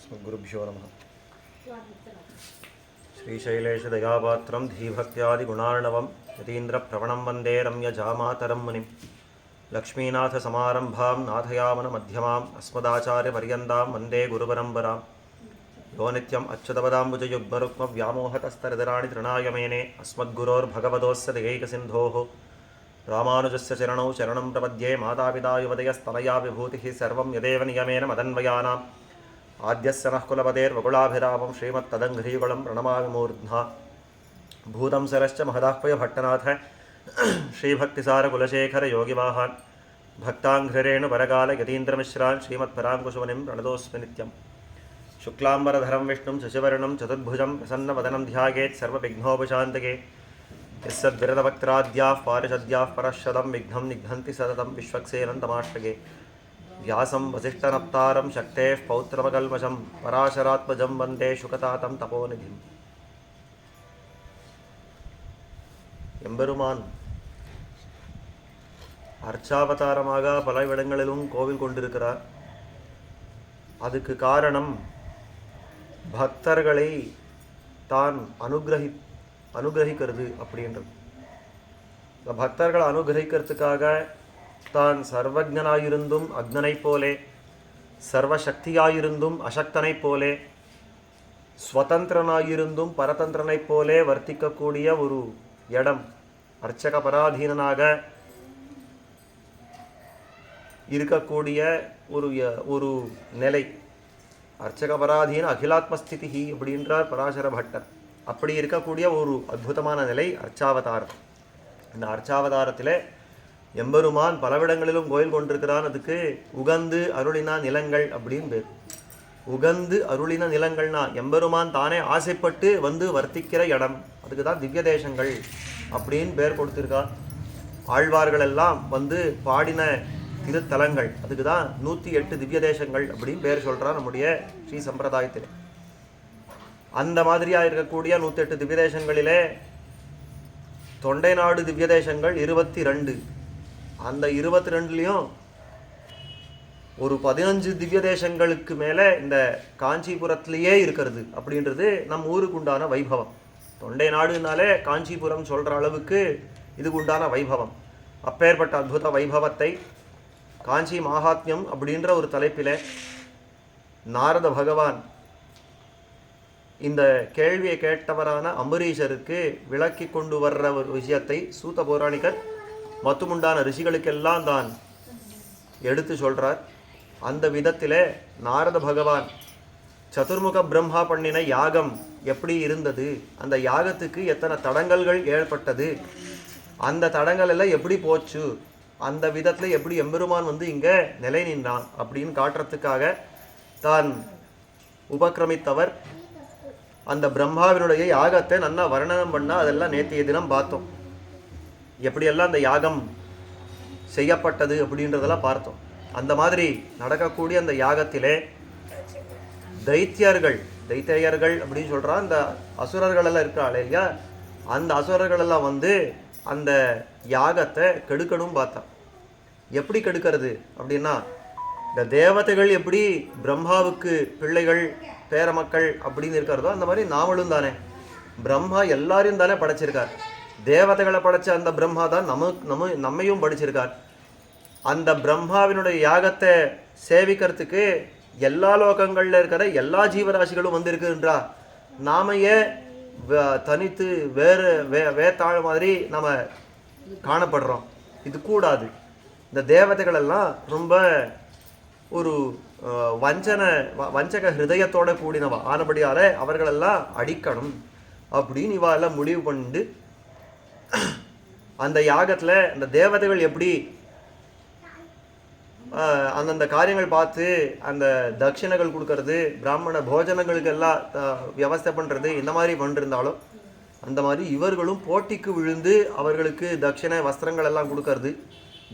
अस्मद्गुरुभ्यो नमः। श्रीशैलेशदयापात्रं धीभक्त्यादिगुणार्णवं यतीन्द्रप्रवणं वन्दे रम्यजामातरं मुनिं लक्ष्मीनाथसमारम्भां नाथयामनमध्यमाम् अस्मदाचार्यपर्यन्तां वन्दे गुरुपरम्परां यो नित्यम् अच्युतपदाम्बुजयुग्मरुक्मव्यामोहतस्तरितराणि तृणाय मेने अस्मद्गुरोर्भगवतोस्य दयैकसिन्धोः रामानुजस्य चरणौ शरणं प्रपद्ये। मातापिता युवतयस्तनया विभूतिः सर्वं यदेव नियमेन मदन्वयानाम् आद्यस्य नः कुलपतेर्वकुलाभिरामं श्रीमत्तदङ्घ्रीकुलं प्रणमामि मूर्ध्ना। भूतं सरश्च महदाह्वय भट्टनाथ श्रीभक्तिसारकुलशेखर योगिवाहान् भक्ताङ्घ्रिरेणुपरकाल यतीन्द्रमिश्रान् श्रीमत्पराङ्कुशमुनिं प्रणतोऽस्मि नित्यम्। शुक्लाम्बरधरं विष्णुं शशिवर्णं चतुर्भुजं प्रसन्नवदनं ध्यायेत् सर्वविघ्नोपशान्तये। यस्सद्विरतवक्त्राद्याः पारिषद्याः परश्शतं विघ्नं निघ्नन्ति सततं विश्वक्सेनं तमाश्रये। व्यासं वसिष्ठनप्तारं शक्तेः पौत्रमकल्मषं पराशरात्मजं वन्दे शुकतातं तपोनिधिम्। எம்பெருமான் அர்ச்சாவதாரமாக பல இடங்களிலும் கோவில் கொண்டிருக்கிறார். அதுக்கு காரணம் பக்தர்களை தான் அனுகிரகிக்கிறது அப்படின்றது. இந்த பக்தர்களை அனுகிரகிக்கிறதுக்காக தான் சர்வஜனாயிருந்தும் அக்னனை போலே, சர்வசக்தியாயிருந்தும் அசக்தனை போலே, ஸ்வதந்திரனாயிருந்தும் பரதந்திரனை போலே வர்த்திக்கக்கூடிய ஒரு இடம், அர்ச்சக பராதீனனாக இருக்கக்கூடிய ஒரு நிலை. அர்ச்சக பராதீன அகிலாத்மஸ்திதி அப்படின்றார் பராசர பட்டர். அப்படி இருக்கக்கூடிய ஒரு அற்புதமான நிலை அர்ச்சாவதாரம். இந்த அர்ச்சாவதாரத்தில் எம்பெருமான் பலவிடங்களிலும் கோயில் கொண்டிருக்கிறான். அதுக்கு உகந்து அருளினா நிலங்கள் அப்படின்னு பேர். உகந்து அருளின நிலங்கள்னா எம்பெருமான் தானே ஆசைப்பட்டு வந்து வர்த்திக்கிற இடம். அதுக்கு தான் திவ்ய தேசங்கள் அப்படின்னு பேர் கொடுத்துருக்கார். ஆழ்வார்கள் எல்லாம் வந்து பாடின திருத்தலங்கள். அதுக்கு தான் 108 திவ்ய தேசங்கள் அப்படின்னு பேர் சொல்கிறார் நம்முடைய ஸ்ரீ சம்பிரதாயத்தில். அந்த மாதிரியாக இருக்கக்கூடிய 108 திவ்ய தேசங்களிலே தொண்டை நாடு திவ்ய தேசங்கள் 22. அந்த 22லையும் ஒரு 15 திவ்ய தேசங்களுக்கு மேலே இந்த காஞ்சிபுரத்திலேயே இருக்கிறது அப்படின்றது நம் ஊருக்கு உண்டான வைபவம். தொண்டை நாடுனாலே காஞ்சிபுரம் சொல்கிற அளவுக்கு இதுக்கு உண்டான வைபவம். அப்பேற்பட்ட அற்புத வைபவத்தை காஞ்சி மகாத்மியம் அப்படின்ற ஒரு தலைப்பில் நாரத பகவான் இந்த கேள்வியை கேட்டவரான அம்பரீஷருக்கு விளக்கி கொண்டு வர்ற ஒரு விஷயத்தை சூத பௌராணிகர் மத்துமுண்டான ரிஷிகளுக்கெல்லாம் தான் எடுத்து சொல்கிறார். அந்த விதத்தில் நாரத பகவான் சதுர்முக பிரம்மா பண்ணின யாகம் எப்படி இருந்தது, அந்த யாகத்துக்கு எத்தனை தடங்கல்கள் ஏற்பட்டது, அந்த தடங்கள் எல்லாம் எப்படி போச்சு, அந்த விதத்தில் எப்படி எம்பெருமான் வந்து இங்கே நிலை நின்றான் அப்படின்னு காட்டுறதுக்காக தான் உபக்கிரமித்தவர். அந்த பிரம்மாவினுடைய யாகத்தை நல்லா வர்ணனம் பண்ணால் அதெல்லாம் நேற்றைய தினம் பார்த்தோம். எப்படியெல்லாம் அந்த யாகம் செய்யப்பட்டது அப்படின்றதெல்லாம் பார்த்தோம். அந்த மாதிரி நடக்கக்கூடிய அந்த யாகத்திலே தைத்தியர்கள் அப்படின்னு சொல்கிறா அந்த அசுரர்கள் எல்லாம் இருக்கிறாள் இல்லையா, அந்த அசுரர்கள் எல்லாம் வந்து அந்த யாகத்தை கெடுக்கணும் பார்த்தா. எப்படி கெடுக்கிறது அப்படின்னா, இந்த தேவதைகள் எப்படி பிரம்மாவுக்கு பிள்ளைகள் பேரமக்கள் அப்படின்னு இருக்கிறதோ அந்த மாதிரி நாமளும் தானே. பிரம்மா எல்லாரையும் தானே படைச்சிருக்கார். தேவதைகளை படைச்ச அந்த பிரம்மா தான் நம்மையும் படிச்சிருக்கார். அந்த பிரம்மாவினுடைய யாகத்தை சேவிக்கிறதுக்கு எல்லா லோகங்களில் இருக்கிற எல்லா ஜீவராசிகளும் வந்திருக்குன்றா. நாமையே தனித்து வேத்தாழ் மாதிரி நம்ம காணப்படுறோம். இது கூடாது. இந்த தேவதைகளெல்லாம் ரொம்ப ஒரு வஞ்சக ஹிருதயத்தோட கூடினவ ஆனபடியால் அவர்களெல்லாம் அடிக்கணும் அப்படின்னு இவாளெல்லாம் முடிவு பண்ணிட்டு அந்த யாகத்தில் அந்த தேவதைகள் எப்படி அந்தந்த காரியங்கள் பார்த்து அந்த தட்சிணைகள் கொடுக்கறது, பிராமண போஜனங்களுக்கு எல்லாம் வியவஸ்தை பண்ணுறது, இந்த மாதிரி பண்ணிருந்தாலும் அந்த மாதிரி இவர்களும் போட்டிக்கு விழுந்து அவர்களுக்கு தட்சிணை வஸ்திரங்கள் எல்லாம் கொடுக்கறது,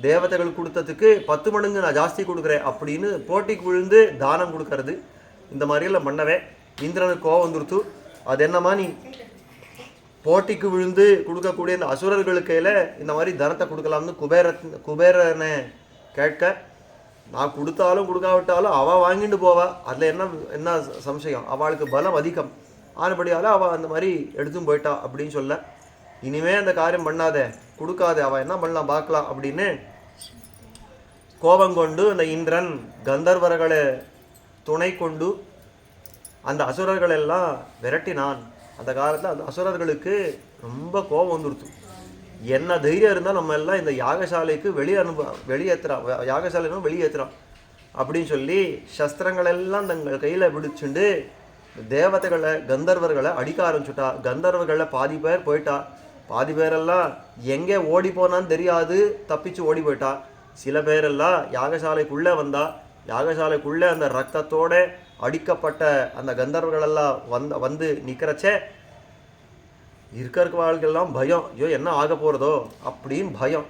தேவதைகள் கொடுத்ததுக்கு 10 மடங்கு நான் ஜாஸ்தி கொடுக்குறேன் அப்படின்னு போட்டிக்கு விழுந்து தானம் கொடுக்கறது, இந்த மாதிரியெல்லாம் பண்ணவே இந்திரனுக்கு கோவம் வந்துருத்து. அது என்னமா நீ போட்டிக்கு விழுந்து கொடுக்கக்கூடிய இந்த அசுரர்களுக்கையில் இந்த மாதிரி தனத்தை கொடுக்கலாம்னு குபேரனை கேட்க நான் கொடுத்தாலும் கொடுக்காவிட்டாலும் அவள் வாங்கிட்டு போவா. அதில் என்ன சம்சயம்? அவளுக்கு பலம் அதிகம் ஆனபடியால் அவள் அந்த மாதிரி எடுத்துன்னு போயிட்டா அப்படின்னு சொல்ல, இனிமே அந்த காரியம் பண்ணாத, கொடுக்காத, அவள் என்ன பண்ணலாம் பார்க்கலாம் அப்படின்னு கோபம் கொண்டு அந்த இந்திரன் கந்தர்வர்களை துணை கொண்டு அந்த அசுரர்கள் எல்லாம் விரட்டினான். அந்த காலத்தில் அந்த அசுரர்களுக்கு ரொம்ப கோபம் வந்துடுத்து. என்ன தைரியம் இருந்தால் நம்ம எல்லாம் இந்த யாகசாலைக்கு வெளியேற்றுறான், யாகசாலைன்னு வெளியேற்றுறான் அப்படின்னு சொல்லி சஸ்திரங்கள் எல்லாம் தங்கள் கையில் பிடிச்சுண்டு தேவதைகளை கந்தர்வர்களை அடிக்க ஆரம்பிச்சுட்டா. கந்தர்வர்களில் பாதி பேர் போயிட்டா, பாதி பேரெல்லாம் எங்கே ஓடி போனான்னு தெரியாது, தப்பிச்சு ஓடி போயிட்டா. சில பேரெல்லாம் யாகசாலைக்குள்ளே வந்தா. யாகசாலைக்குள்ளே அந்த ரத்தத்தோட அடிக்கப்பட்ட அந்த கந்தர்வர்களெல்லாம் வந்து நிற்கிறச்சே இருக்கிறவர்களுக்கெல்லாம் பயம், ஐயோ என்ன ஆக போகிறதோ அப்படின்னு பயம்.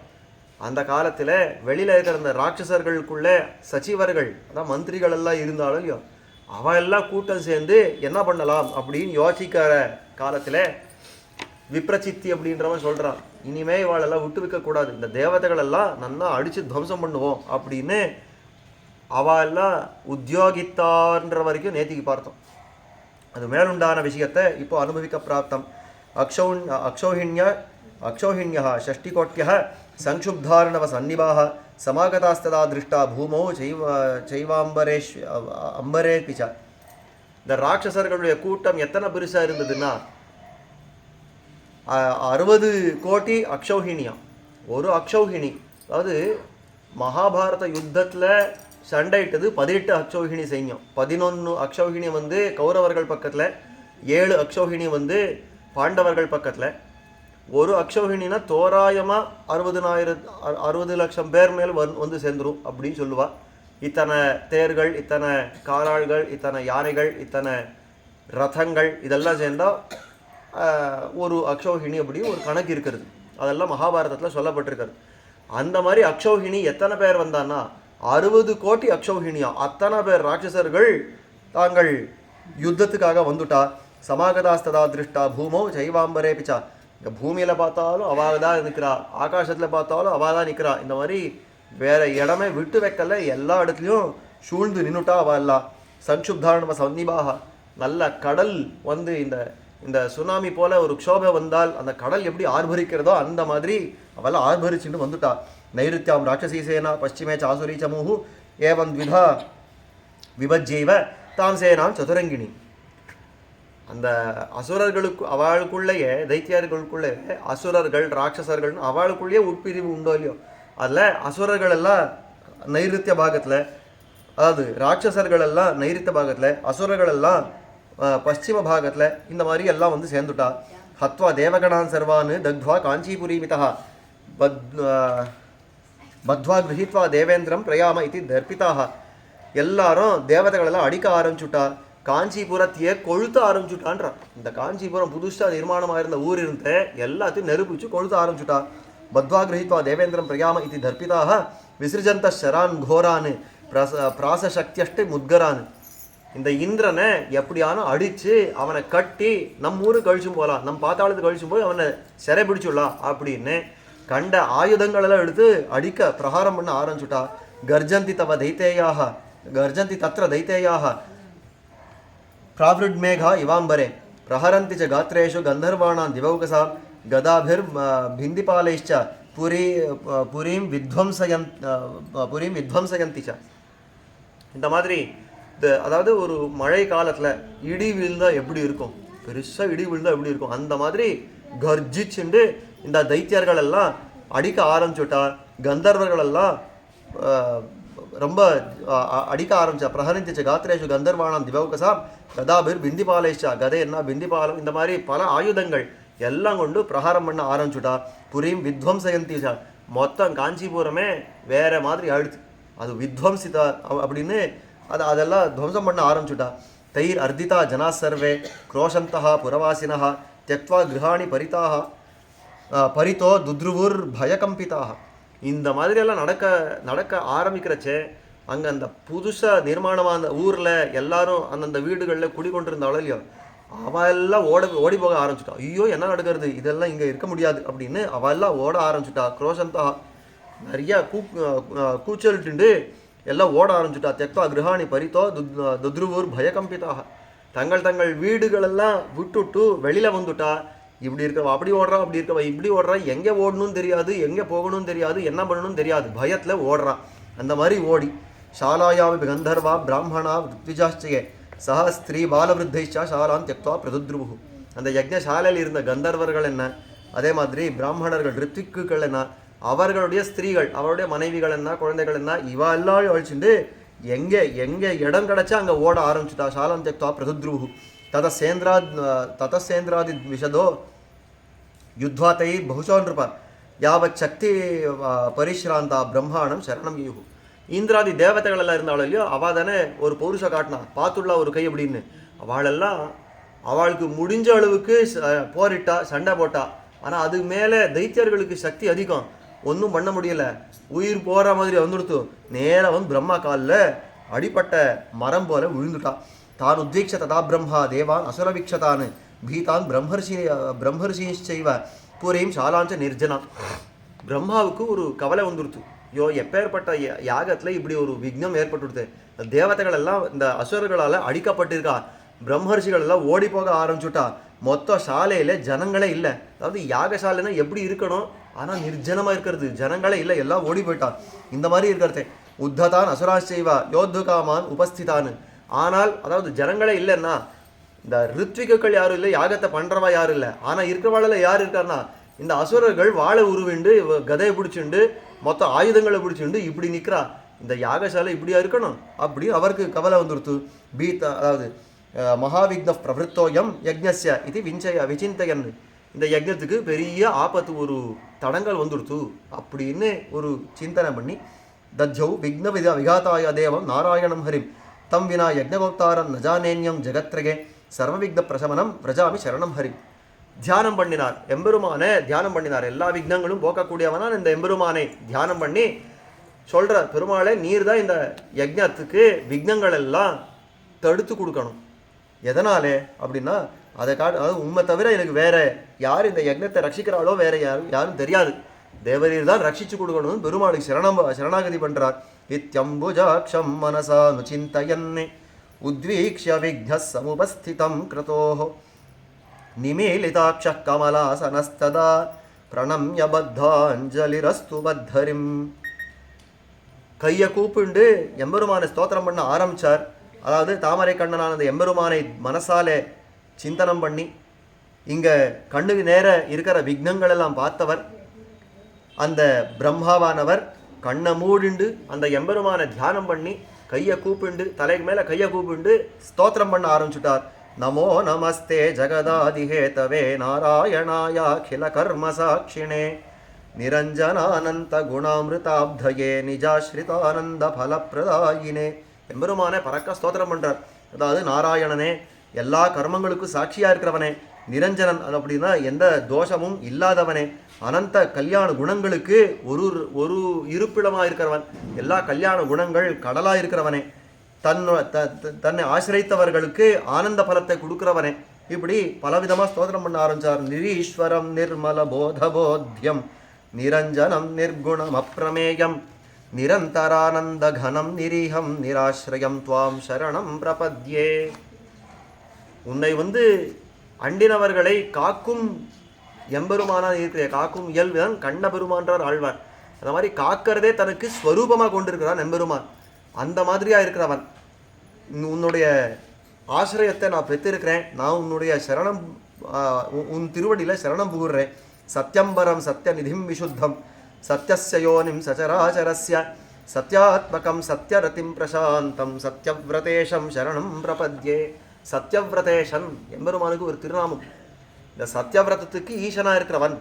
அந்த காலத்தில் வெளியில் இருக்கிற அந்த ராட்சசர்களுக்குள்ளே சச்சிவர்கள், அதான் மந்திரிகள் எல்லாம் இருந்தாலும் இல்லையோ, அவன் எல்லாம் கூட்டம் சேர்ந்து என்ன பண்ணலாம் அப்படின்னு யோசிக்கிற காலத்தில் விப்ரச்சித்தி அப்படின்றவன் சொல்கிறான், இனிமே இவாளெல்லாம் விட்டு வைக்கக்கூடாது, இந்த தேவதைகளெல்லாம் நல்லா அடித்து துவம்சம் பண்ணுவோம் அப்படின்னு அவெல்லாம் உத்தியோகித்தார்ன்ற வரைக்கும் நேத்திக்கு பார்த்தோம். அது மேலுண்டான விஷயத்தை இப்போ அனுபவிக்க பிராப்தம். அக்ஷௌஹிண்யா ஷஷ்டிகோட்யः சங்ஷுப்தாரணவ சன்னிபாः சமாகதாஸ்ததா திருஷ்டா பூமோ அம்பரே பிச்சா. இந்த ராட்சசர்களுடைய கூட்டம் எத்தனை பெருசாக இருந்ததுன்னா 60 கோடி அக்ஷௌஹிணியா. ஒரு அக்ஷௌஹிணி, அதாவது மகாபாரத யுத்தத்தில் சண்டையிட்டது 18 அக்ஷௌஹிணி சைன்யம். 11 அக்ஷௌஹிணி வந்து கௌரவர்கள் பக்கத்தில், 7 அக்ஷௌஹிணி வந்து பாண்டவர்கள் பக்கத்தில். ஒரு அக்ஷௌஹிணினா தோராயமாக 60 லட்சம் பேர் மேல் வந்து சேர்ந்துடும் அப்படின்னு சொல்லுவா. இத்தனை தேர்கள், இத்தனை காலாள்கள், இத்தனை யானைகள், இத்தனை ரதங்கள், இதெல்லாம் சேர்ந்தால் ஒரு அக்ஷௌஹிணி அப்படி ஒரு கணக்கு இருக்கிறது. அதெல்லாம் மகாபாரதத்தில் சொல்லப்பட்டிருக்கிறது. அந்த மாதிரி அக்ஷௌஹிணி எத்தனை பேர் வந்தான்னா 60 கோடி அக்ஷௌஹிணியா. அத்தனை பேர் ராட்சசர்கள் தாங்கள் யுத்தத்துக்காக வந்துட்டா. சமாகதாஸ்ததா திருஷ்டா பூமோ சைவாம்பரே பிச்சா. இந்த பூமியில் பார்த்தாலும் அவள் தான் நிற்கிறா, ஆகாசத்தில் பார்த்தாலும் அவள் தான் நிற்கிறா. இந்த மாதிரி வேறு இடமே விட்டு வைக்கல, எல்லா இடத்துலையும் சூழ்ந்து நின்றுட்டா அவள் எல்லாம். சங்ஷுப்தாரண சன்னிபாக, நல்ல கடல் வந்து இந்த சுனாமி போல ஒரு க்ஷோபை வந்தால் அந்த கடல் எப்படி ஆர்ப்பரிக்கிறதோ அந்த மாதிரி அவெல்லாம் ஆர்ப்பரிச்சுட்டு வந்துட்டா. நைருத்தியாம் ராட்சசீசேனா பশ্চিமே சாசுரி சமூஹு ஏவம் த்விதா விபஜ்ஜைவ தாம் சேனாம் சதுரங்கிணி. அந்த அசுரர்களுக்கு அவளுக்குள்ளேயே, தைத்தியர்களுக்குள்ளேயே அசுரர்கள் ராட்சசர்கள்னு அவளுக்குள்ளேயே உட்பிரிவு உண்டோ இல்லையோ, அதில் அசுரர்கள் எல்லாம் நைருத்திய பாகத்தில், அதாவது ராட்சசர்கள் எல்லாம் நைருத்திய பாகத்தில், அசுரர்கள் எல்லாம் பশ্চিம பாகத்தில், இந்த மாதிரி எல்லாம் வந்து சேர்ந்துட்டா. ஹத்வா தேவகணான் சர்வான் தக்வா காஞ்சிபுரீமிதா பத்வா கிரஹித்வா தேவேந்திரம் பிரயாம இது தர்பிதாக. எல்லாரும் தேவதைகளெல்லாம் அடிக்க ஆரம்பிச்சுட்டா. காஞ்சிபுரத்தையே கொழுத்த ஆரம்பிச்சுட்டான்றான். இந்த காஞ்சிபுரம் புதுசாக நிர்மாணமாக இருந்த ஊர் இருந்த எல்லாத்தையும் நெருப்பிச்சு கொழுத்த ஆரம்பிச்சுட்டா. பத்வா கிரஹித்வா தேவேந்திரம் பிரயாம இது தர்பிதாக விசிருஜந்த ஷரான் கோரான் பிராசசக்தியஷ்டை முத்கரான். இந்த இந்திரனை எப்படியானு அடித்து அவனை கட்டி நம்ம ஊருக்கு கழிச்சும் போகலாம், நம்ம பாத்தாளத்துக்கு கழிச்சும் போய் அவனை சிறை பிடிச்சுடலாம் அப்படின்னு கண்ட ஆயுதங்களெல்லாம் எடுத்து அடிக்க பிரகாரம் பண்ண ஆரம்பிச்சுட்டா. கர்ஜந்தி தவ தைத்தேயாக கர்ஜந்தி தத்ர தைத்தேயாக பிராவிருட்மேகா இவாம்பரே பிரஹரந்தி ச காத்ரேஷு கந்தர்வாணான் திவௌகசா கதாபிர் பிந்திபாலைச்ச புரீம் வித்வம்சயந்தி ச. இந்த மாதிரி அதாவது ஒரு மழை காலத்தில் இடி விழுந்தால் எப்படி இருக்கும், பெருசாக இடி விழுந்தால் எப்படி இருக்கும், அந்த மாதிரி கர்ஜிச்சுண்டு இந்த தைத்தியர்கள் எல்லாம் அடிக்க ஆரம்பிச்சுட்டா. கந்தர்வர்கள் எல்லாம் ரொம்ப அடிக்க ஆரம்பிச்சா. பிரஹரிந்திச்ச காத்ரேஷு கந்தர்வாணாம் திவௌகசா கதாபிர் பிந்திபாலேஷா. கதை என்ன பிந்திபாலம், இந்த மாதிரி பல ஆயுதங்கள் எல்லாம் கொண்டு பிரகாரம் பண்ண ஆரம்பிச்சுட்டா. புரீம் வித்வம்சயந்திஷா. மொத்தம் காஞ்சிபுரமே வேற மாதிரி ஆயிடுச்சு. அது வித்வம்சிதா அப்படின்னு அதெல்லாம் துவம்சம் பண்ண ஆரம்பிச்சுட்டா. தைர் அர்த்திதா ஜனா சர்வே குரோஷந்தா புரவாசினா தியக்த்வா கிரகாணி பரிதாக பரிதோ துத்ருவுர் பயகம்பிதாக. இந்த மாதிரியெல்லாம் நடக்க ஆரம்பிக்கிறச்சே அங்கே அந்த புதுசாக நிர்மாணமாக அந்த ஊரில் எல்லாரும் அந்தந்த வீடுகளில் குடிக்கொண்டிருந்தாலும் இல்லையோ, அவெல்லாம் ஓடி போக ஆரம்பிச்சுட்டா. ஐயோ என்ன நடக்கிறது, இதெல்லாம் இங்கே இருக்க முடியாது அப்படின்னு அவெல்லாம் ஓட ஆரம்பிச்சுட்டா. குரோஷந்தா நிறையா கூச்சல்ட்டு எல்லாம் ஓட ஆரம்பிச்சுட்டா. தெக்வா கிருஹாணி பரித்தோ துத்ருவூர் பயகம்பிதாக, தங்கள் தங்கள் வீடுகளெல்லாம் விட்டுட்டு வெளியில் வந்துட்டா. இப்படி இருக்கவா அப்படி ஓடுறா, அப்படி இருக்கவா இப்படி ஓடுறா, எங்கே ஓடணும்னு தெரியாது, எங்கே போகணும்னு தெரியாது, என்ன பண்ணணும்னு தெரியாது, பயத்தில் ஓடுறான். அந்த மாதிரி ஓடி சாலாயாவி கந்தர்வா பிராமணா ரித்விஜாச்சயே சஹ ஸ்திரீ பாலவிருத்தைச்சா சாலான் தெக்வா பிரதுத்ருவு. அந்த யஜ்ஞசாலையில் இருந்த கந்தர்வர்கள் என்ன, அதே மாதிரி பிராமணர்கள் ரித்விக்குகள் என்ன, அவர்களுடைய ஸ்திரீகள் அவருடைய மனைவிகள் என்ன, குழந்தைகள் என்ன, இவா எல்லாரும் அழிச்சுட்டு எங்கே எங்கே இடம் கிடச்சா அங்கே ஓட ஆரம்பிச்சுட்டா. சாலம் தெக்வா பிரதுத்ருவு ததசேந்திராதி விஷதோ யுத்வாத்தை பகுஷோ நிருபா யாவத் சக்தி பரிஷ்ராந்தா பிரம்மாணம் சரணம் யூ. இந்திராதி தேவதைகள் எல்லாம் இருந்தாலும் இல்லையோ, அவள் தானே ஒரு பௌருஷ காட்டினா, பார்த்துள்ளா ஒரு கை அப்படின்னு. அவளெல்லாம் அவளுக்கு முடிஞ்ச அளவுக்கு போரிட்டா, சண்டை போட்டா. ஆனால் அது மேலே தைத்தியர்களுக்கு சக்தி அதிகம், ஒன்றும் பண்ண முடியலை. உயிர் போகிற மாதிரி வந்துடுத்து. நேராக வந்து பிரம்மா காலில் அடிப்பட்ட மரம் போல விழுந்துட்டா. தான் உத்வீக்ஷ ததா பிரம்மா தேவான் அசுரவீக்ஷதான் பீதான் பிரம்மர்ஷிச்சைவ பூரையும் சாலாஞ்ச நிர்ஜனான். பிரம்மாவுக்கு ஒரு கவலை வந்துடுத்து. ஐயோ, எப்பேற்பட்ட யாகத்தில் இப்படி ஒரு விக்னம் ஏற்பட்டுடுது. தேவதைகள் எல்லாம் இந்த அசுரர்களால் அடிக்கப்பட்டிருக்கா. பிரம்மர்ஷிகள் எல்லாம் ஓடி போக ஆரம்பிச்சுட்டா. மொத்த சாலையில் ஜனங்களே இல்லை. அதாவது யாகசாலைன்னா எப்படி இருக்கணும், ஆனால் நிர்ஜனமாக இருக்கிறது, ஜனங்களே இல்லை, எல்லாம் ஓடி போயிட்டா. இந்த மாதிரி இருக்கிறது உத்ததான் அசுராச்சைவா யோத்துகாமான் உபஸ்திதான். ஆனால் அதாவது ஜனங்களே இல்லைன்னா இந்த ரித்விகள் யாரும் இல்லை, யாகத்தை பண்ணுறவா யாரும் இல்லை. ஆனால் இருக்கிறவாளில் யார் இருக்காருன்னா இந்த அசுரர்கள் வாழை உருவிண்டு கதையை பிடிச்சிண்டு மொத்த ஆயுதங்களை பிடிச்சிண்டு இப்படி நிற்கிறா. இந்த யாகசாலை இப்படியா இருக்கணும் அப்படி அவருக்கு கவலை வந்துடுத்து. பீத் அதாவது மகாவிக்ன பிரவருத்தோயம் யஜ்ஞஸ்ய இது விசிந்தையன். இந்த யஜ்ஞத்துக்கு பெரிய ஆபத்து, ஒரு தடங்கள் வந்துடுத்து அப்படின்னு ஒரு சிந்தனை பண்ணி தஜ்ஜௌ விக்ன விகாதாய தேவம் நாராயணம் ஹரிம் தம் வினா யஜ்ஞகோப்தாரம் நஜானேன்யம் ஜெகத்ரகே சர்வவிக்ன பிரசமனம் பிரஜாமி சரணம் ஹரிம். தியானம் பண்ணினார், எம்பெருமானை தியானம் பண்ணினார். எல்லா விக்னங்களும் போக்கக்கூடியவனான் இந்த எம்பெருமானை தியானம் பண்ணி சொல்கிற, பெருமாளே நீர் தான் இந்த யஜ்ஞத்துக்கு விக்னங்கள் எல்லாம் தடுத்து கொடுக்கணும். எதனாலே அப்படின்னா அதாவது உண்மை தவிர எனக்கு வேற யார் இந்த யஜ்ஞத்தை ரட்சிக்கிறாளோ வேற யாரும் தெரியாது, தேவரீர் தான் ரட்சிச்சு கொடுக்கணும். பெருமாளுக்கு சரணாகதி பண்ணுறார். இத்யம்புஜாட்சம் மனசா நுச்சிந்தயன்னே உத்வீக்ஷ்ய விக்ன சமுபஸ்திதம் கிருதோஹ நிமீலிதாட்ச கமலாசனஸ்ததா பிரணம்ய பத்தாஞ்சலிரஸ்து பத்தரிம். கையை கூப்பிண்டு எம்பெருமானை ஸ்தோத்திரம் பண்ண ஆரம்பித்தார். அதாவது தாமரை கண்ணனானது எம்பெருமானை மனசாலே சிந்தனம் பண்ணி இங்கே கண்ணுக்கு நேர இருக்கிற விக்னங்களெல்லாம் பார்த்தவர் அந்த பிரம்மாவானவர் கண்ணை மூடிண்டு அந்த எம்பெருமானை தியானம் பண்ணி கையை கூப்பிண்டு தலைக்கு மேலே கையை கூப்பிண்டு ஸ்தோத்திரம் பண்ண ஆரம்பிச்சுட்டார். நமோ நமஸ்தே ஜகதாதிஹேதவே நாராயணாயாகில கர்ம சாட்சிணே நிரஞ்சனானந்த குணாமிருதாப்தயே நிஜாஸ்ரிதானந்த பலப்பிரதாயினே. எம்பெருமானே பறக்க ஸ்தோத்திரம் பண்ணுறார். அதாவது நாராயணனே, எல்லா கர்மங்களுக்கும் சாட்சியாக இருக்கிறவனே, நிரஞ்சனன் அப்படின்னா எந்த தோஷமும் இல்லாதவனே, அனந்த கல்யாண குணங்களுக்கு ஒரு இருப்பிடமாக இருக்கிறவன், எல்லா கல்யாண குணங்கள் கடலாக இருக்கிறவனே, தன்னை ஆசிரியத்தவர்களுக்கு ஆனந்த பலத்தை கொடுக்கிறவனே, இப்படி பலவிதமாக ஸ்தோத்திரம் பண்ண ஆரம்பித்தார். நிரீஸ்வரம் நிர்மல போதபோத்தியம் நிரஞ்சனம் நிர்குணம் அப்பிரமேயம் நிரந்தரானந்த கனம் நிரீகம் நிராஸ்ரயம் துவாம் சரணம் பிரபத்யே. உன்னை அண்டினவர்களை காக்கும் எம்பெருமானாக இருக்கிற காக்கும் இயல்புதான் கண்ண பெருமான்றார் ஆழ்வார். அந்த மாதிரி காக்கிறதே தனக்கு ஸ்வரூபமாக கொண்டிருக்கிறான் எம்பெருமான். அந்த மாதிரியாக இருக்கிறவன், உன்னுடைய ஆசிரியத்தை நான் பெற்றிருக்கிறேன், நான் உன்னுடைய சரணம் உன் திருவடியில் சரணம் புகுறேன். சத்யம்பரம் சத்ய நிதிம் விசுத்தம் சத்யஸ்ய யோனிம் சச்சராச்சரஸ்ய சத்யாத்மகம் சத்யரதிம் பிரசாந்தம் சத்யவிரதேஷம் சரணம் பிரபத்யே. சத்யவிரதேஷன் எம்பெருமானுக்கு ஒரு திருநாமம். இந்த சத்யவிரதத்துக்கு ஈசனாக இருக்கிறவன்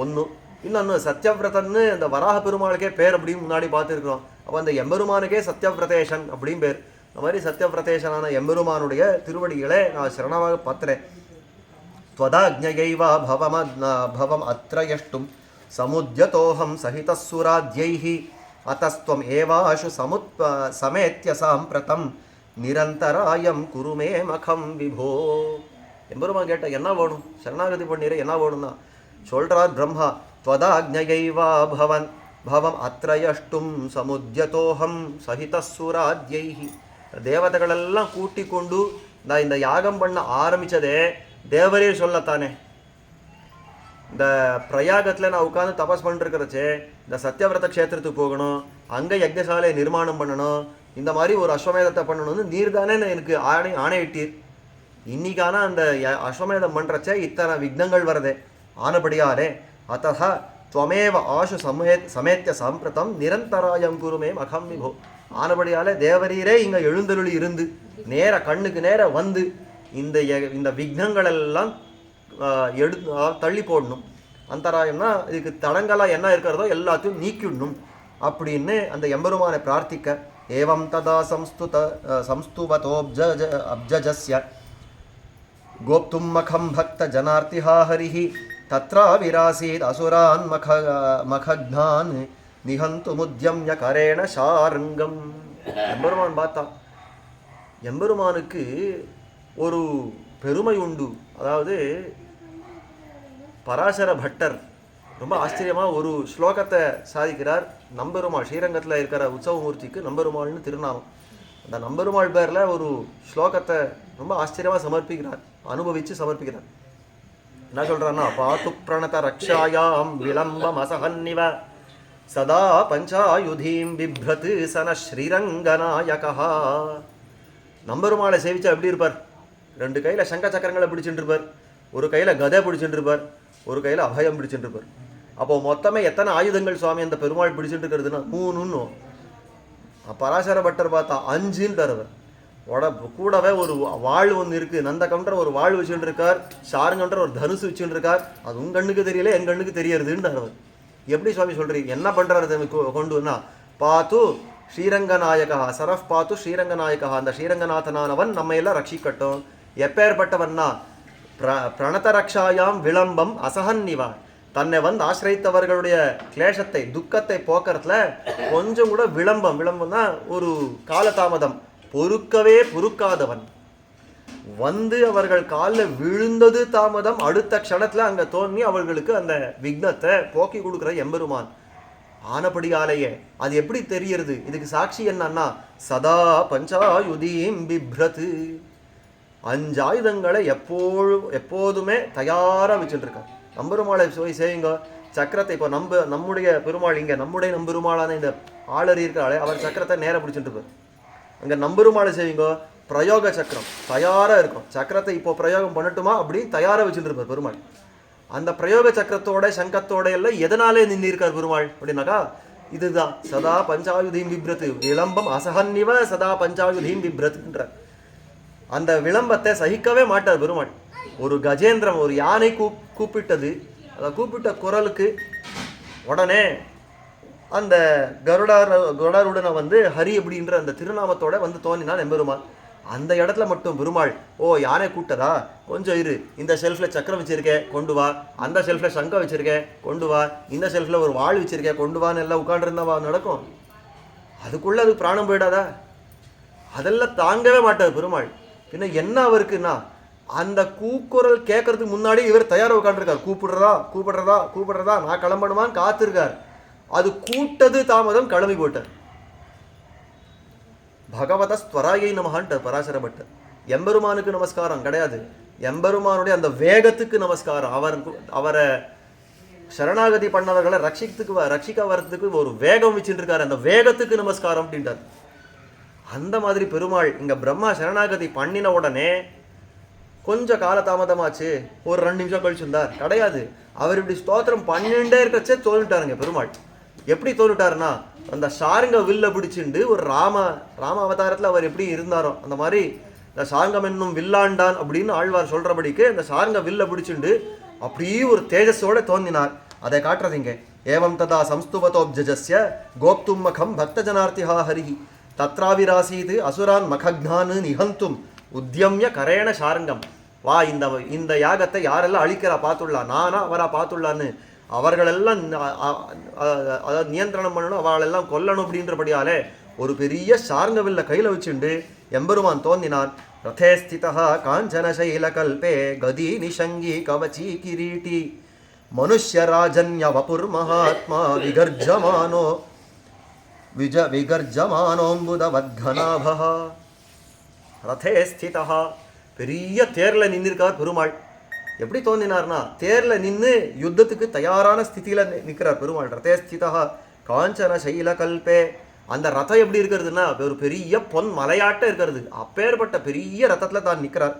ஒன்று, இன்னொன்று சத்யவிரதன்னு அந்த வராக பெருமாளுக்கே பேர் அப்படின்னு முன்னாடி பார்த்துருக்குறோம். அப்போ அந்த எம்பெருமானுக்கே சத்யவிரதேஷன் அப்படின்னு பேர். இந்த மாதிரி சத்யவிரதேஷனான எம்பெருமானுடைய திருவடிகளை நான் சரணமாக பார்த்துறேன். त्वदाज्ञयैव भवम् अत्र यष्टुं समुद्यतोऽहं सहितस्सुराद्यैः अतस्त्वम् एवाशु समेत्य साम्प्रतं நிரந்தராயம் குருமே மகம் விபோ. எம்பெருமா கேட்ட என்ன வேணும், சரணாகதி பண்ணிடுற என்ன வேணும்னா சொல்கிறார் பிரம்மா, त्वदाज्ञयैव भवन् பவம் அத்ரயஷ்டும் சமுத்யதோஹம் சஹிதசுராத்யைஹி. தேவதைகளெல்லாம் கூட்டி கொண்டு நான் இந்த யாகம் பண்ண ஆரம்பித்ததே தேவரே சொல்லத்தானே. இந்த பிரயாகத்தில் நான் உட்காந்து தபஸ் பண்ணிருக்கிறச்சே இந்த சத்யவிரத க்ஷேத்திரத்துக்கு போகணும், அங்கே யஜ்ஞசாலையை நிர்மாணம் பண்ணணும், இந்த மாதிரி ஒரு அஸ்வமேதத்தை பண்ணணும்னு நீர் தானே எனக்கு ஆணையிட்டீர். இன்னைக்கான அந்த அஸ்வமேதம் பண்ணுறச்சே இத்தனை விக்னங்கள் வரதே ஆனபடியாலே அத்தா துவமேவ ஆசு சமேத்திய சாம்பிரதம் நிரந்தராயம் குருமே மகம் விபோ. ஆனபடியாலே தேவரீரே இங்கே எழுந்தருளி இருந்து நேர கண்ணுக்கு நேர வந்து இந்த விக்னங்களெல்லாம் தள்ளி போடணும். அந்தராயம்னா இதுக்கு தடங்களாக என்ன இருக்கிறதோ எல்லாத்தையும் நீக்கிடணும் அப்படின்னு அந்த எம்பெருமானை பிரார்த்திக்க. ஏவம் ததா சம்ஸ்துவதோப்ஜஸ்ய கோப்தும் மகம் பக்த ஜனார்த்திஹா ஹரிஹி தத்ரா விராசீத் அசுரான் மகக்னான் நிஹந்து முத்யம்ய கரேண ஷாரங்கம். எம்பெருமான் பார்த்தா எம்பெருமானுக்கு ஒரு பெருமை உண்டு. அதாவது பராசர பட்டர் ரொம்ப ஆச்சரியமாக ஒரு ஸ்லோகத்தை சாதிக்கிறார். நம்பெருமாள் ஸ்ரீரங்கத்தில் இருக்கிற உற்சவமூர்த்திக்கு நம்பெருமாள்னு திருநாமம். அந்த நம்பெருமாள் பேரில் ஒரு ஸ்லோகத்தை ரொம்ப ஆச்சரியமாக சமர்ப்பிக்கிறார், அனுபவித்து சமர்ப்பிக்கிறார். என்ன சொல்கிறான்னா, பாத்து பிரணத ரக்ஷாயாம் விளம்பம் அசகன்னிவ சதா பஞ்சாயுதீம் பிப்ரத் சன ஸ்ரீரங்கநாயகா. நம்பெருமாளை சேவிச்சா எப்படி இருப்பார்? ரெண்டு கையில் சங்க சக்கரங்களை பிடிச்சிட்டு இருப்பார், ஒரு கையில் கதை பிடிச்சிட்டு இருப்பார், ஒரு கையில் அபயம் பிடிச்சிட்டு இருப்பார். அப்போது மொத்தமே எத்தனை ஆயுதங்கள் சுவாமி அந்த பெருமாள் பிடிச்சிட்டு இருக்கிறதுனா 3. பராசர பட்டர் பார்த்தா 5ன்னு தருவர். கூடவே ஒரு வாழ் ஒன்று இருக்குது. நந்த கவுண்டர் ஒரு வாழ் வச்சுட்டு இருக்கார், ஷாருங்கவுண்டர் ஒரு தனுசு வச்சுட்டு இருக்கார். அது உங்கள் கண்ணுக்கு தெரியல, என் கண்ணுக்கு தெரியறதுன்னு தருவர். எப்படி சுவாமி சொல்கிறீங்க? என்ன பண்ணுறாரு கொண்டுன்னா, பாத்து ஸ்ரீரங்கநாயகா சரஃப் பாத்து ஸ்ரீரங்கநாயகா. அந்த ஸ்ரீரங்கநாதனானவன் நம்ம எல்லாம் ரட்சிக்கட்டும். எப்பேற்பட்டவன்னா பிரணத ரக்ஷாயாம் விளம்பம் அசகன்னிவா. தன்னை வந்து ஆசிரியத்தவர்களுடைய கிளேசத்தை துக்கத்தை போக்குறதுல கொஞ்சம் கூட விளம்பம்னா ஒரு காலதாமதம் பொறுக்கவே பொறுக்காதவன். வந்து அவர்கள் காலில் விழுந்தது தாமதம், அடுத்த க்ஷணத்தில் அங்கே தோன்றி அவர்களுக்கு அந்த விக்னத்தை போக்கி கொடுக்குற எம்பெருமான். ஆனபடியாலேயே அது எப்படி தெரியறது? இதுக்கு சாட்சி என்னன்னா, சதா பஞ்சாயுதீம் பிப்ரத். 5 ஆயுதங்களை எப்போதுமே தயாராக வச்சுட்டு இருக்கார். நம்பெருமாளை போய் செய்யுங்க. சக்கரத்தை இப்போ நம்முடைய பெருமாள் இங்கே நம்முடைய நம்பெருமாளான இந்த ஆளறி இருக்கிறாளே அவர் சக்கரத்தை நேராக பிடிச்சிட்டு இருப்பார். அங்கே நம்பெருமாளை செய்யுங்க, பிரயோக சக்கரம் தயாராக இருக்கும். சக்கரத்தை இப்போ பிரயோகம் பண்ணட்டுமா அப்படின்னு தயாராக வச்சுட்டு இருப்பார் பெருமாள். அந்த பிரயோக சக்கரத்தோட சங்கத்தோட எல்லாம் எதனாலே நின்றிருக்கார் பெருமாள் அப்படின்னாக்கா இதுதான். சதா பஞ்சாயுதீம் விப்ரத் விளம்பம் அசகன்னிவ சதா பஞ்சாயுதீம் விப்ரத்ன்றார். அந்த விளம்பத்தை சகிக்கவே மாட்டார் பெருமாள். ஒரு கஜேந்திரம், ஒரு யானை கூப்பிட்டது, அதை கூப்பிட்ட குரலுக்கு உடனே அந்த கருடாருடனை வந்து ஹரி அப்படின்ற அந்த திருநாமத்தோட வந்து தோன்றினான் எம்பெருமான். அந்த இடத்துல மட்டும் பெருமாள், ஓ யானை கூப்பிட்டதா, கொஞ்சம் இரு, இந்த ஷெல்ஃபில் சக்கரம் வச்சிருக்கேன் கொண்டு வா, அந்த ஷெல்ஃபில் சங்கம் வச்சிருக்கேன் கொண்டு வா, இந்த ஷெல்ஃபில் ஒரு வாழ் வச்சிருக்கேன் கொண்டு வான்னு எல்லாம் உட்காண்டிருந்தவா நடக்கும். அதுக்குள்ளே அது பிராணம் போயிடாதா? அதெல்லாம் தாங்கவே மாட்டார் பெருமாள். பின்ன என்ன அவருக்குன்னா, அந்த கூக்குரல் கேட்கறதுக்கு முன்னாடி இவர் தயாராக உட்காந்துருக்கார். கூப்பிடுறதா நான் கிளம்பணுமான்னு காத்திருக்கார். அது கூட்டது தாமதம், கிளம்பி போட்டார். பகவத ஸ்வராயை நமகான்ட்டார் பராசர பட்டர். எம்பெருமானுக்கு நமஸ்காரம் கிடையாது, எம்பெருமானுடைய அந்த வேகத்துக்கு நமஸ்காரம். அவரை சரணாகதி பண்ணவர்களை ரட்சிக்க வர்றதுக்கு ஒரு வேகம் வச்சுட்டு இருக்காரு, அந்த வேகத்துக்கு நமஸ்காரம் அப்படின்ட்டார். அந்த மாதிரி பெருமாள் இங்கே பிரம்மா சரணாகதி பண்ணின உடனே கொஞ்சம் காலதாமதமாச்சு, ஒரு 2 நிமிஷம் கழிச்சுருந்தார் கிடையாது. அவர் இப்படி ஸ்தோத்திரம் பண்ணிட்டே இருக்கச்சே தோன்றுட்டாருங்க பெருமாள். எப்படி தோன்றுட்டாருன்னா, அந்த ஷாருங்க வில்ல பிடிச்சிண்டு ஒரு ராம அவதாரத்தில் அவர் எப்படி இருந்தாரோ அந்த மாதிரி இந்த சார்ங்கம் என்னும் வில்லாண்டான் அப்படின்னு ஆழ்வார் சொல்கிறபடிக்கு இந்த சார்ங்க வில்ல பிடிச்சிண்டு அப்படியே ஒரு தேஜஸோட தோன்றினார். அதை காட்டுறதுங்க. ஏவம் ததா சம்ஸ்துவதோப்ஜஸ்ய கோப்தும் மகம் பக்த ஜனார்த்திஹா ஹரிஹி தத்ராவிராசீது அசுரான் மகக்னான் நிஹந்தும் உத்தியம்ய கரேண ஷாரங்கம். வா, இந்த யாகத்தை யாரெல்லாம் அழிக்கிறா பார்த்துள்ளா, நானா அவரா பார்த்துள்ளான்னு அவர்களெல்லாம் அதாவது நியந்திரணம் பண்ணணும், அவளெல்லாம் கொல்லணும் அப்படின்றபடியாலே ஒரு பெரிய ஷார்ங்கவில்ல கையில் வச்சுண்டு எம்பெருமான் தோன்றினான். ரதே ஸ்திதா காஞ்சன சைல கல்பே கதி நிஷங்கி கவச்சி கிரீட்டி மனுஷ்யராஜன்ய வபுர் மகாத்மா விகர்ஜமானோம்புதவத்கனாபா ரதே ஸ்திதா. பெரிய தேரில் நின்றுருக்கார் பெருமாள். எப்படி தோன்றினார்னா தேரில் நின்று யுத்தத்துக்கு தயாரான ஸ்திதியில் நிற்கிறார் பெருமாள். ரதே ஸ்திதா காஞ்சன சைல கல்பே. அந்த ரதம் எப்படி இருக்கிறதுனா ஒரு பெரிய பொன் மலையாட்ட இருக்கிறது. அப்பேற்பட்ட பெரிய ரதத்தில் தான் நிற்கிறார்.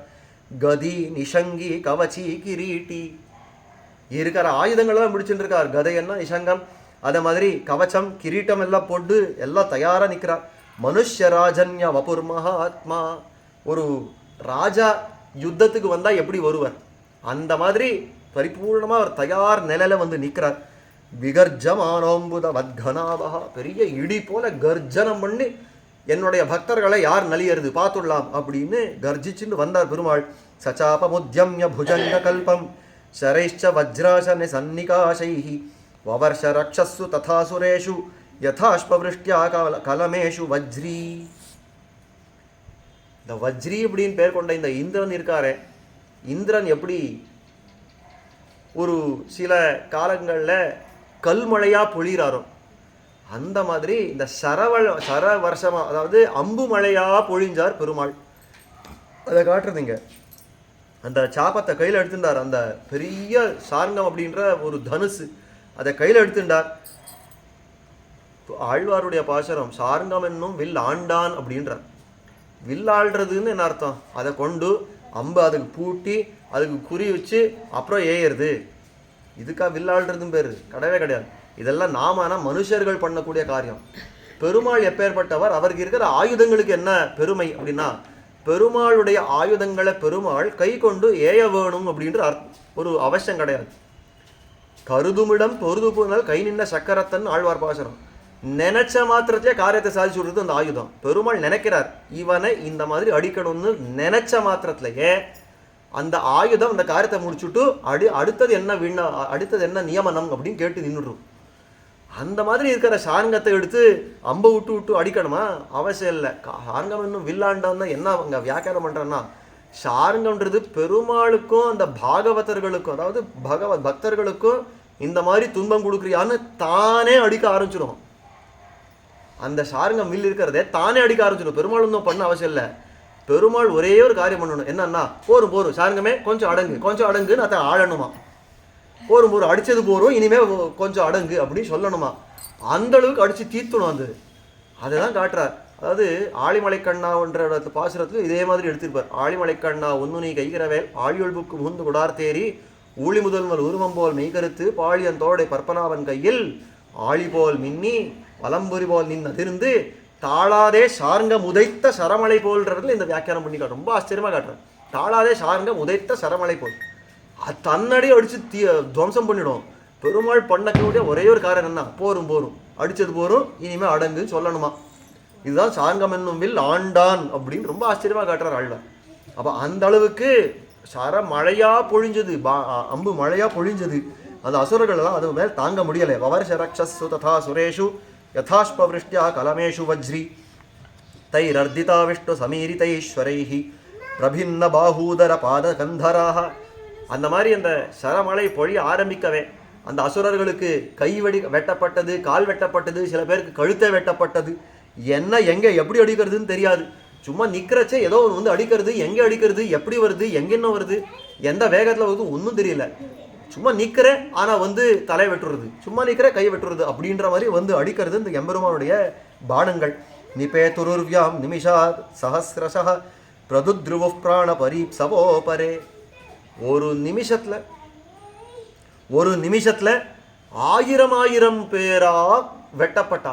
கதி நிஷங்கி கவச்சி கிரீட்டி இருக்கிற ஆயுதங்கள்லாம் முடிச்சுட்டு இருக்கார். கதைன்னா நிஷங்கம், அதே மாதிரி கவச்சம் கிரீட்டம் எல்லாம் போட்டு எல்லாம் தயாராக நிற்கிறார். மனுஷ்யராஜன்ய வபுர் மகாத்மா. ஒரு ராஜா யுத்தத்துக்கு வந்தால் எப்படி வருவார் அந்த மாதிரி பரிபூர்ணமாக அவர் தயார் நிலையில வந்து நிற்கிறார். விகர்ஜமானோம்புத வத்கனாபா. பெரிய இடி போல கர்ஜனம் பண்ணி என்னுடைய பக்தர்களை யார் நலியறது பார்த்துடலாம் அப்படின்னு கர்ஜிச்சுன்னு வந்தார் பெருமாள். சச்சாபமுத்யம்ய புஜங்க கல்பம் शरैश्च वज्राशने सन्निकाशैहि ववर्ष रक्षस्सु तथा सुरेषु यथाश्पवृष्ट्या कलमेषु वज्री. இந்த வஜ்ரி அப்படின்னு பேர் கொண்ட இந்த இந்திரன் இருக்காரே, இந்திரன் எப்படி ஒரு சில காலங்களில் கல்மழையாக பொழிகிறாரோ அந்த மாதிரி இந்த சர வருஷமாக, அதாவது அம்பு மழையாக பொழிஞ்சார் பெருமாள். அதை காட்டுறதுங்க. அந்த சாப்பத்தை கையில் எடுத்துட்டார். அந்த பெரிய சார்ங்கம் அப்படின்ற ஒரு தனுசு அதை கையில் எடுத்துட்டார். ஆழ்வாருடைய பாசுரம் சார்ங்கம் என்னும் வில் ஆண்டான் அப்படின்றார். வில் ஆள்றதுன்னு என்ன அர்த்தம்? அதை கொண்டு அம்பு அதுக்கு பூட்டி அதுக்கு குறி வச்சு அப்புறம் ஏறுறது. இதுக்கா வில் ஆள்றதுன்னு பேர் கிடையவே கிடையாது. இதெல்லாம் நாம மனுஷர்கள் பண்ணக்கூடிய காரியம். பெருமாள் எப்பேற்பட்டவர், அவருக்கு இருக்கிற ஆயுதங்களுக்கு என்ன பெருமை அப்படின்னா, பெருமாளுடைய ஆயுதங்களை பெருமாள் கை கொண்டு ஏய வேணும் அப்படின்ற ஒரு அவசியம் கிடையாது. கருதுமிடம் பொருது போனால் கை நின்ன சக்கரத்தன் ஆழ்வார் பாசுரம். நினைச்ச மாத்திரத்திலே காரியத்தை சாதிச்சு விடுறது அந்த ஆயுதம். பெருமாள் நினைக்கிறார் இவனை இந்த மாதிரி அடிக்கணும்னு நினைச்ச மாத்திரத்திலேயே அந்த ஆயுதம் அந்த காரியத்தை முடிச்சுட்டு அடுத்தது என்ன நியமனம் அப்படின்னு கேட்டு நின்றுடும். அந்த மாதிரி இருக்கிற சார்ங்கத்தை எடுத்து அம்பை விட்டு அடிக்கணுமா? அவசியம் இல்லை. சார்ங்கம் இன்னும் வில்லாண்டம்னா என்ன அவங்க வியாக்கியானம் பண்ணுறேன்னா, சார்ங்கம்ன்றது பெருமாளுக்கும் அந்த பாகவதர்களுக்கும், அதாவது பகவத் பக்தர்களுக்கும் இந்த மாதிரி துன்பம் கொடுக்குறியான்னு தானே அடிக்க ஆரம்பிச்சிடும். அந்த சார்ங்கம் வில் இருக்கிறதே தானே அடிக்க ஆரம்பிச்சிடும். பெருமாள் ஒன்றும் பண்ண அவசியம் இல்லை. பெருமாள் ஒரே ஒரு காரியம் பண்ணணும். என்னன்னா, போரும் சார்ங்கமே கொஞ்சம் அடங்குன்னு அதை ஆளணுமா. போரும் அடித்தது போரும், இனிமேல் கொஞ்சம் அடங்கு அப்படின்னு சொல்லணுமா. அந்த அளவுக்கு அடித்து தீர்த்தணும். அதை தான் காட்டுறார். அதாவது ஆழிமலைக்கண்ணான்ற பாசுரத்தில் இதே மாதிரி எடுத்திருப்பார். ஆழிமலைக்கண்ணா ஒன்னு நீ கைகிறவேல் ஆழியொழ்புக்கு முகுந்து குடார் தேரி ஊழி முதல்வர் உருவம் போல் மெய்கருத்து பாழியன் தோடை பற்பனாவன் கையில் ஆழி போல் மின்னி வலம்புரி போல் நின் அதிர்ந்து தாளாதே சார்ங்கம் உதைத்த சரமலை போல்ன்றதுல இந்த வியாக்கியானம் பண்ணி காட்டுறோம். ரொம்ப ஆச்சரியமாக காட்டுறேன். தாளாதே சார்ங்கம் உதைத்த சரமலை போல் அது தன்னடி அடித்து துவம்சம் பண்ணிடும். பெருமாள் பண்ணக்கூடிய ஒரே ஒரு காரணம் என்ன? போரும் அடித்தது போரும், இனிமேல் அடங்குன்னு சொல்லணுமா. இதுதான் சார்ங்கம் என்னும் வில் ஆண்டான் அப்படின்னு ரொம்ப ஆச்சரியமாக காட்டுறார் ஆழ்வார். அப்போ அந்த அளவுக்கு மழையாக பொழிஞ்சது, அம்பு மழையாக பொழிஞ்சது. அந்த அசுரர்கள் எல்லாம் அது மேல் தாங்க முடியலை. வவர்ஷ ரக்ஷஸ்ஸு ததா சுரேஷு யதாஷ்பவிருஷ்ட்யா கலமேஷு வஜ்ரி தைரர்திதா விஷ்ணு சமீரிதைஸ்வரைஹி பிரபின்ன பாகூதர பாத கந்தராக. அந்த மாதிரி அந்த சரமழை பொழிய ஆரம்பிக்கவே அந்த அசுரர்களுக்கு வெட்டப்பட்டது, கால் வெட்டப்பட்டது, சில பேருக்கு கழுத்தை வெட்டப்பட்டது. என்ன எங்கே எப்படி அடிக்கிறதுன்னு தெரியாது. சும்மா நிற்கிறச்சே ஏதோ ஒன்று வந்து அடிக்கிறது. எங்கே அடிக்கிறது, எப்படி வருது, எங்கென்ன வருது, எந்த வேகத்தில் வருது ஒன்றும் தெரியல. சும்மா நிற்கிறேன் ஆனால் வந்து தலை வெட்டுறது, சும்மா நிற்கிறேன் கை வெட்டுறது அப்படின்ற மாதிரி வந்து அடிக்கிறது இந்த எம்பெருமானுடைய பானங்கள். நிபே துருர்வியாம் நிமிஷா சஹசிரசா பிரதுத்ருவ பிராண பரீப்சவோ பரே. ஒரு நிமிஷத்துல 1000 பேரா வெட்டப்பட்டா.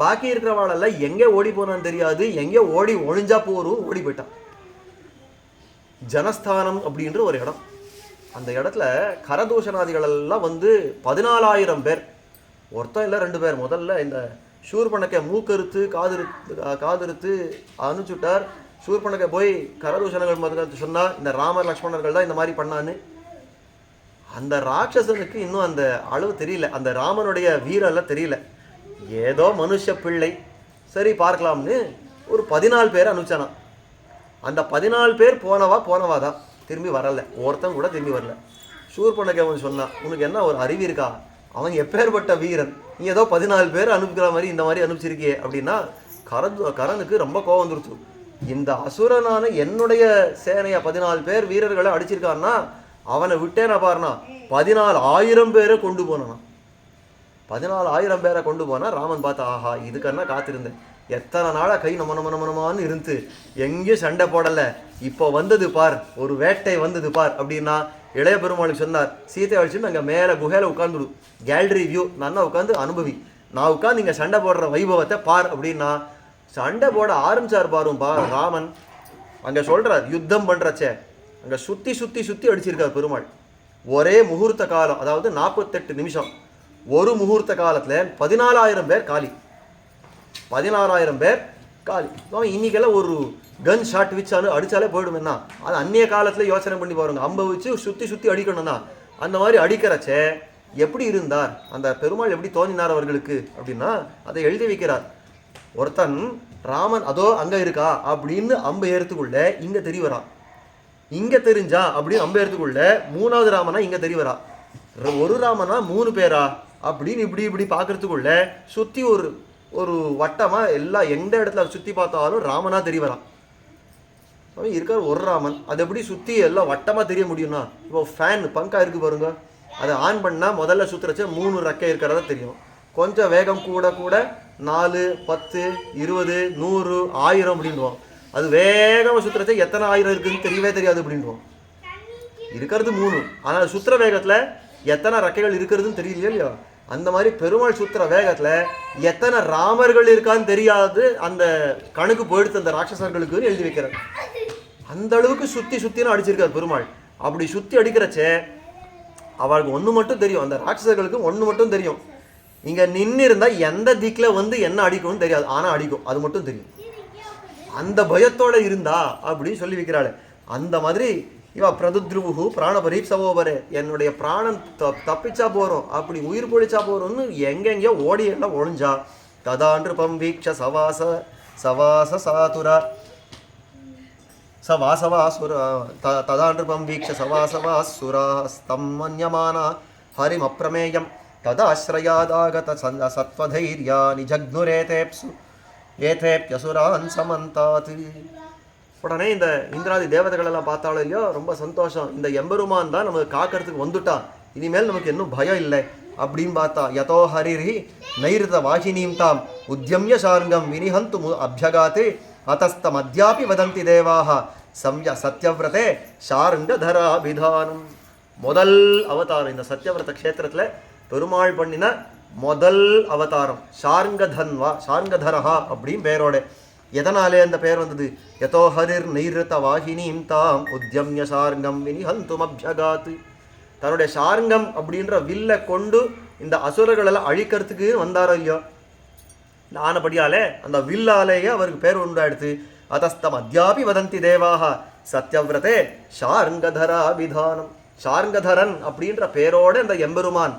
பாக்கி இருக்கிறவாளெல்லாம் எங்கே ஓடி போனான்னு தெரியாது. எங்கே ஓடி ஒழிஞ்சா போரும் ஓடி போயிட்டான். ஜனஸ்தானம் அப்படின்ற ஒரு இடம். அந்த இடத்துல கரதூஷணாதிகள் எல்லாம் வந்து 14000 பேர், ஒருத்தன் இல்லை 2 பேர். முதல்ல இந்த சூர்பனக்கை மூக்கறுத்து காதுறுத்து அனுப்பிச்சுட்டார். சூர்பனக்கை போய் கரதூஷணங்கள் முதல்ல சொன்னா, இந்த ராமர் லக்ஷ்மணர்கள் தான் இந்த மாதிரி பண்ணான்னு. அந்த ராட்சசனுக்கு இன்னும் அந்த அளவு தெரியல, அந்த ராமனுடைய வீரெல்லாம் தெரியல. ஏதோ மனுஷ பிள்ளை, சரி பார்க்கலாம்னு ஒரு 14 பேர் அனுப்பிச்சானா. அந்த 14 பேர் போனவா தான் திரும்பி வரல. ஒருத்தன் கூட திரும்பி வரல. சூர்பனகை அவன் சொன்னான், உனக்கு என்ன ஒரு அறிவு இருக்கா, அவன் எப்பேற்பட்ட வீரன், நீ ஏதோ 14 பேர் அனுப்புகிற மாதிரி இந்த மாதிரி அனுப்பிச்சிருக்கியே அப்படின்னா கரனுக்கு ரொம்ப கோவம் வந்துருச்சு. இந்த அசுரனான என்னுடைய சேனையை 14 பேர் வீரர்களை அடிச்சிருக்கான்னா அவனை விட்டேனா பாருனா 14,000 பேரை கொண்டு போனானா. 14,000 பேரை கொண்டு போனா ராமன் பார்த்தா, ஆஹா இதுக்கன்னா காத்திருந்தேன், எத்தனை நாளா கை நமனமான்னு இருந்து எங்கேயும் சண்டை போடலை, இப்போ வந்தது பார், ஒரு வேட்டை வந்தது பார் அப்படின்னா இளைய பெருமாளுக்கு சொன்னார், சீத்தை அழிச்சுன்னு அங்கே மேலே குகையில் உட்காந்துடு, கேலரி வியூ நல்லா உட்காந்து அனுபவி, நான் உட்காந்து இங்கே சண்டை போடுற வைபவத்தை பார் அப்படின்னா சண்டை போட ஆரம்பிச்சார் பாரும்பா ராமன். அங்கே சொல்கிறார் யுத்தம் பண்ணுறச்சே அங்கே சுற்றி சுற்றி சுற்றி அடிச்சிருக்கார் பெருமாள். ஒரே முகூர்த்த காலம், அதாவது 48 நிமிஷம், ஒரு முகூர்த்த காலத்தில் 14,000 பேர் காலி. 16,000 பேர் காலி. அவன் இன்னைக்கெல்லாம் ஒரு கன் ஷாட் வச்சாலும் அடித்தாலே போயிடுமென்னா, அது அந்நிய காலத்தில் யோசனை பண்ணி பாருங்க, அம்பை வச்சு சுற்றி சுற்றி அடிக்கணும்னா அந்த மாதிரி அடிக்கிறச்சே எப்படி இருந்தார் அந்த பெருமாள், எப்படி தோன்றினார் அவர்களுக்கு அப்படின்னா அதை எழுதி வைக்கிறார். ஒருத்தன் ராமன் அதோ அங்கே இருக்கா அப்படின்னு அம்பை ஏறத்துக்குள்ள இங்கே தெரிய வரா, இங்கே தெரிஞ்சா அப்படின்னு அம்பை ஏறத்துக்குள்ள 3வது ராமனா இங்கே தெரிய வரா, ஒரு ராமனா 3 பேரா அப்படின்னு இப்படி இப்படி பார்க்கறதுக்குள்ள சுற்றி ஒரு வட்டமாக எல்லாம் எந்த இடத்துல சுற்றி பார்த்தாலும் ராமனா தெரிய வரான். அவன் இருக்கார் ஒரு ராமன், அது எப்படி சுற்றி எல்லாம் வட்டமாக தெரிய முடியும்னா, இப்போ ஃபேன் பங்கா இருக்குது பாருங்க, அதை ஆன் பண்ணால் முதல்ல சுற்றுறச்ச 3 ரெக்கை இருக்கிறதா தெரியும், கொஞ்சம் வேகம் கூட கூட 4, 10, 20, 100, 1000 அப்படின்வோம், அது வேகமாக சுற்றுறச்ச எத்தனை 1000 இருக்குதுன்னு தெரியவே தெரியாது அப்படின்வோம். இருக்கிறது 3, ஆனால் சுற்றுற வேகத்தில் எத்தனை ரெக்கைகள் இருக்கிறதுன்னு தெரியலையா இல்லையா. அந்த மாதிரி பெருமாள் சுத்துற வேகத்தில் எத்தனை ராமர்கள் இருக்கான்னு தெரியாது, அந்த கணக்கு போயிடுத்து அந்த ராட்சசர்களுக்குன்னு எழுதி வைக்கிறார். அந்த அளவுக்கு சுற்றி சுற்றின்னு அடிச்சிருக்கார் பெருமாள். அப்படி சுற்றி அடிக்கிறச்சே அவளுக்கு ஒன்று மட்டும் தெரியும், அந்த ராட்சசர்களுக்கு ஒன்று மட்டும் தெரியும், இங்கே நின்று இருந்தால் எந்த திக்கில் வந்து என்ன அடிக்கும்னு தெரியாது, ஆனால் அடிக்கும் அது மட்டும் தெரியும். அந்த பயத்தோடு இருந்தா அப்படின்னு சொல்லி வைக்கிறாள். அந்த மாதிரி இவா பிரதுத்ருவு பிராணபரீப் சவோபரே, என்னுடைய பிராணம் தப்பிச்சா போகிறோம், அப்படி உயிர் பொழிச்சா போகிறோம்னு எங்கெங்கேயோ ஓடி எல்லாம் ஒழிஞ்சா. ததான்று பம்பீக்ஷ சவாச சாதுரா சவாசவாசுர ததான்று பம்பீக்ஷ சவாசவாசுரா ஸ்தம் மன்யமானா ஹரிம் அப்ரமேயம் ததாஸ்ரயாதாகத சத்வதைர்யா நிஜக்னுரேதேப்சு ஏதேப்யசுரான் சமந்தாத். உடனே இந்த இந்திராதி தேவதைகள் எல்லாம் பார்த்தாலும் இல்லையோ ரொம்ப சந்தோஷம், இந்த எம்பெருமான் தான் நமக்கு காக்கிறதுக்கு வந்துட்டான், இனிமேல் நமக்கு இன்னும் பயம் இல்லை அப்படின்னு பார்த்தா. யதோ ஹரிரி நைருத வாகினீம் தாம் உத்யம்ய சார்கம் வினிஹந்து அபியகாத்து அத்தஸ்தம் அத்யாபி வதந்தி தேவாக சத்யவிரதே ஷார்ங்கதராபிதானம். முதல் அவதாரம் இந்த சத்யவிரத க்ஷேத்திரத்தில் பெருமாள் பண்ணின முதல் அவதாரம் ஷார்ங்கதரஹா அப்படின்னு பேரோட. எதனாலே அந்த பெயர் வந்தது? யதோ ஹரிர் நைருத வாகினீம் தாம் உத்யம்ய சார்கம் வினிஹந்தும் அபியகாத்து. தன்னுடைய சார்கம் அப்படின்ற வில்லை கொண்டு இந்த அசுரர்களெல்லாம் அழிக்கிறதுக்கு வந்தாரோ இல்லையோ, ஆனபடியாலே அந்த வில்லாலேயே அவருக்கு பேர் உண்டாயிடுத்து. அதஸ்தம் அத்யாபி வதந்தி தேவாக சத்யவிரதே ஷார்ங்கதராபிதானம். ஷார்ங்கதரன் அப்படின்ற பேரோட இந்த எம்பெருமான்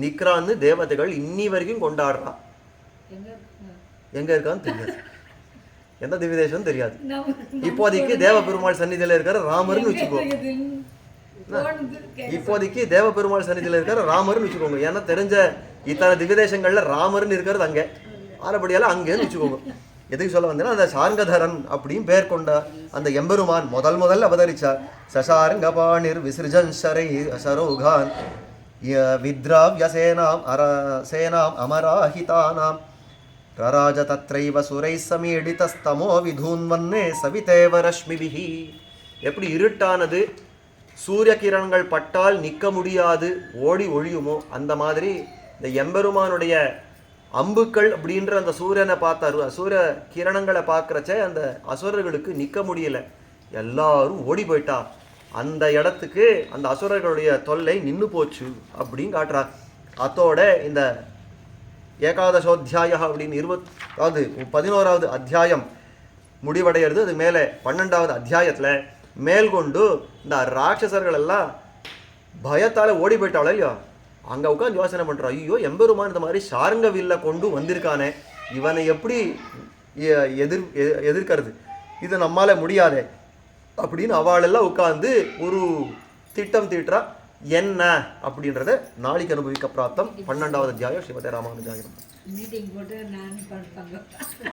நிக்ரான்னு தேவதைகள் இன்னி வரைக்கும் கொண்டாடுறான். எங்க இருக்கான்னு தெரியாது, எந்த திவ்யதேசம் தெரியாது. இப்போதைக்கு தேவ பெருமாள் சன்னிதியில் இருக்கிற ராமர்னு வச்சுக்கோங்க, இப்போதைக்கு தேவ பெருமாள் சன்னிதியில் இருக்கிற ராமர்னு வச்சுக்கோங்க. ஏன்னா தெரிஞ்ச இத்தனை திவ்யதேசங்கள்ல ராமர்னு இருக்கிறது அங்கே, ஆனபடியால அங்கேன்னு வச்சுக்கோங்க. எதுக்கு சொல்ல வந்தேன்னா அந்த சார்ங்கதரன் அப்படின்னு பேர் கொண்ட அந்த எம்பெருமான் முதல்ல அவதரிச்சார். சசார்ங்கபாணிர் விசிருஜன் ஷரை அசரோகான் வித்ராவ்ய சேனாம் அமராஹிதானாம் ரராஜ தத்ரைவ சுரை சமீடிதஸ்தமோ விதூன்வன்னே சவிதேவ ரஷ்மிபிஹி. எப்படி இருட்டானது சூரிய கிரணங்கள் பட்டால் நிற்க முடியாது ஓடி ஒழியுமோ, அந்த மாதிரி இந்த எம்பெருமானுடைய அம்புக்கள் அப்படின்ற அந்த சூரியனை பார்த்தாரு, சூரிய கிரணங்களை பார்க்குறச்சே அந்த அசுரர்களுக்கு நிற்க முடியல, எல்லாரும் ஓடி போயிட்டா. அந்த இடத்துக்கு அந்த அசுரர்களுடைய தொல்லை நின்று போச்சு அப்படின்னு காட்டுறார். அதோட இந்த ஏகாதசோத்தியாய அப்படின்னு 11வது அத்தியாயம் முடிவடைகிறது. அது மேலே 12வது அத்தியாயத்தில் மேல்கொண்டு இந்த ராட்சசர்கள் எல்லாம் பயத்தால் ஓடி போயிட்டாலும் இல்லையோ, அங்கே உட்காந்து யோசனை பண்ணுறோம், ஐயோ எம்பெருமான் இந்த மாதிரி சார்ங்க வில்ல கொண்டு வந்திருக்கானே, இவனை எப்படி எதிர்க்கிறது, இது நம்மால் முடியாதே அப்படின்னு அவளெல்லாம் உட்காந்து ஒரு திட்டம் தீட்டுறா. என்ன அப்படின்றத நாளைக்கு அனுபவிக்க பிராப்தம். 12வது அத்தியாயம் ஸ்ரீமதே ராமானுஜாய நமः. மீட்டிங் போட்டு நான்